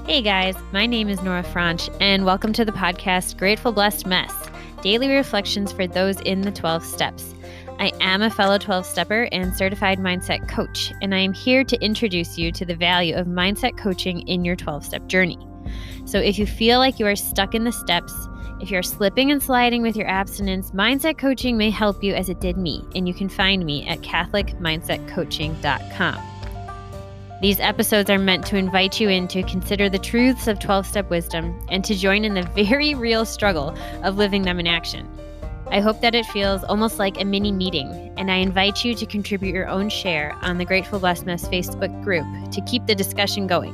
Hey guys, my name is Nora Franch, and welcome to the podcast Grateful Blessed Mess, daily reflections for those in the 12 steps. I am a fellow 12-stepper and certified mindset coach, and I am here to introduce you to the value of mindset coaching in your 12-step journey. So if you feel like you are stuck in the steps, if you're slipping and sliding with your abstinence, mindset coaching may help you as it did me, and you can find me at CatholicMindsetCoaching.com. These episodes are meant to invite you in to consider the truths of 12-step wisdom and to join in the very real struggle of living them in action. I hope that it feels almost like a mini meeting, and I invite you to contribute your own share on the Grateful Blessed Mess Facebook group to keep the discussion going.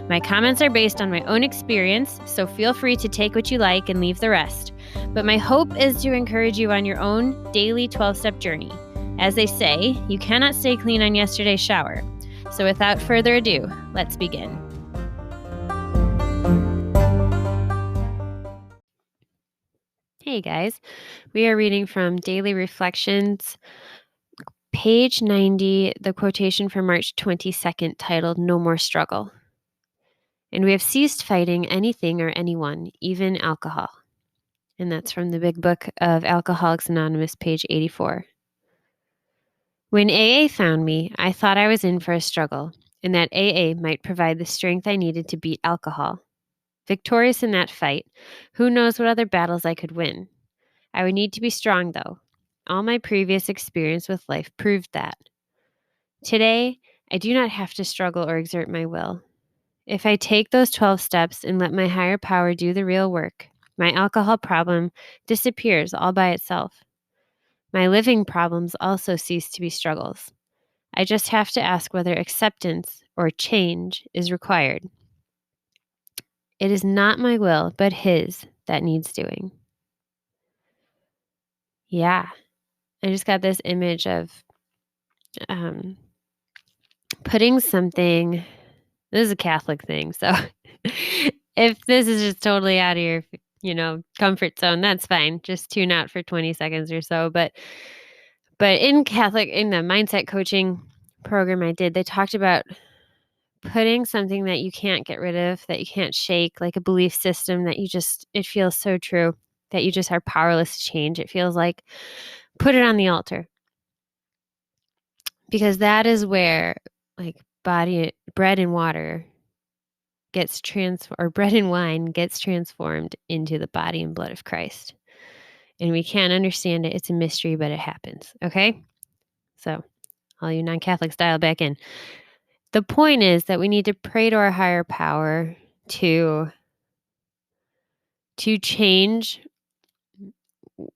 My comments are based on my own experience, so feel free to take what you like and leave the rest. But my hope is to encourage you on your own daily 12-step journey. As they say, you cannot stay clean on yesterday's shower. So without further ado, let's begin. Hey guys, we are reading from Daily Reflections, page 90, the quotation from March 22nd titled, "No More Struggle." "And we have ceased fighting anything or anyone, even alcohol." And that's from the Big Book of Alcoholics Anonymous, page 84. "When AA found me, I thought I was in for a struggle, and that AA might provide the strength I needed to beat alcohol. Victorious in that fight, who knows what other battles I could win? I would need to be strong, though. All my previous experience with life proved that. Today, I do not have to struggle or exert my will. If I take those 12 steps and let my higher power do the real work, my alcohol problem disappears all by itself. My living problems also cease to be struggles. I just have to ask whether acceptance or change is required. It is not my will, but His that needs doing." Yeah, I just got this image of putting something. This is a Catholic thing, so if this is just totally out of your, comfort zone, that's fine. Just tune out for 20 seconds or so. But in the mindset coaching program I did, they talked about putting something that you can't get rid of, that you can't shake, like a belief system that it feels so true that you just are powerless to change. It feels like put it on the altar, because that is where bread and water bread and wine gets transformed into the body and blood of Christ. And we can't understand it. It's a mystery, but it happens. Okay? So all you non-Catholics, dial back in. The point is that we need to pray to our higher power to change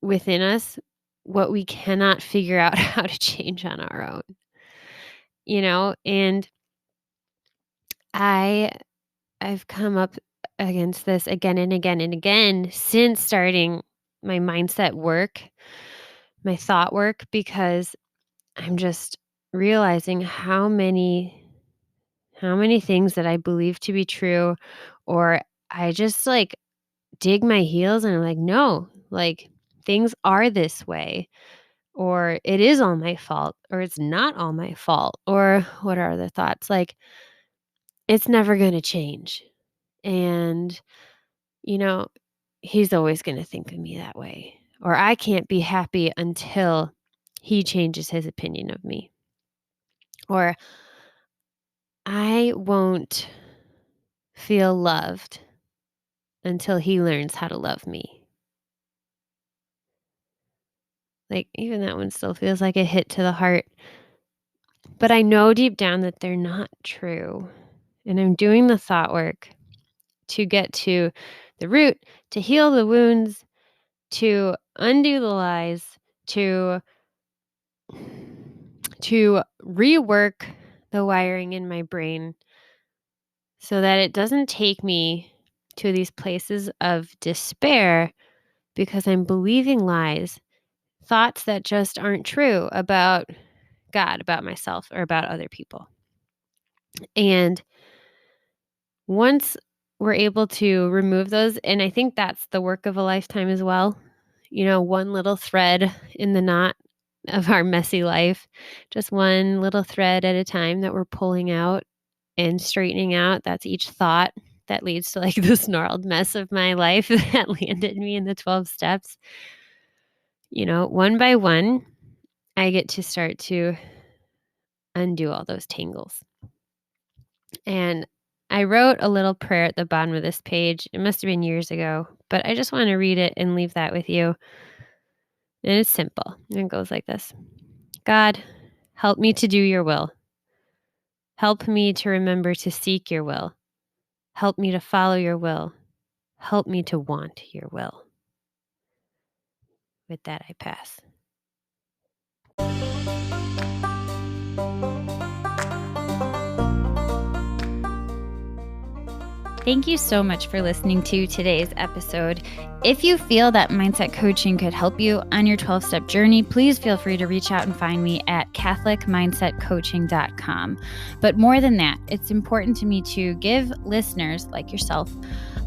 within us what we cannot figure out how to change on our own. And I've come up against this again and again and again since starting my mindset work, my thought work, because I'm just realizing how many things that I believe to be true, or I just dig my heels and I'm like, no, things are this way, or it is all my fault, or it's not all my fault, or what are other thoughts? It's never going to change. And, He's always going to think of me that way, or I can't be happy until he changes his opinion of me, or I won't feel loved until he learns how to love me. Even that one still feels like a hit to the heart, but I know deep down that they're not true. And I'm doing the thought work to get to the root, to heal the wounds, to undo the lies, to rework the wiring in my brain so that it doesn't take me to these places of despair because I'm believing lies, thoughts that just aren't true about God, about myself, or about other people. And once we're able to remove those, and I think that's the work of a lifetime as well, one little thread in the knot of our messy life, just one little thread at a time that we're pulling out and straightening out. That's each thought. that leads to like this gnarled mess of my life that landed me in the 12 steps. One by one, I get to start to undo all those tangles. And I wrote a little prayer at the bottom of this page. It must have been years ago, but I just want to read it and leave that with you. And it's simple. And it goes like this. God, help me to do your will. Help me to remember to seek your will. Help me to follow your will. Help me to want your will. With that, I pass. Thank you so much for listening to today's episode. If you feel that mindset coaching could help you on your 12-step journey, please feel free to reach out and find me at catholicmindsetcoaching.com. But more than that, it's important to me to give listeners like yourself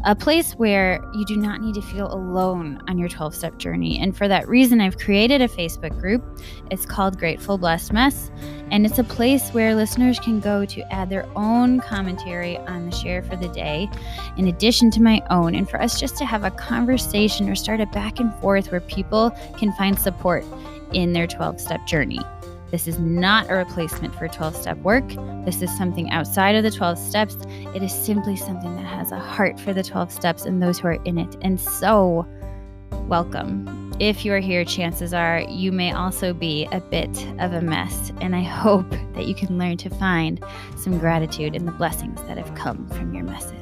a place where you do not need to feel alone on your 12-step journey. And for that reason, I've created a Facebook group. It's called Grateful Blessed Mess. And it's a place where listeners can go to add their own commentary on the share for the day, in addition to my own, and for us just to have a conversation or start a back and forth where people can find support in their 12-step journey. This is not a replacement for 12-step work. This is something outside of the 12 steps. It is simply something that has a heart for the 12 steps and those who are in it. And so, welcome. If you are here, chances are you may also be a bit of a mess. And I hope that you can learn to find some gratitude in the blessings that have come from your messes.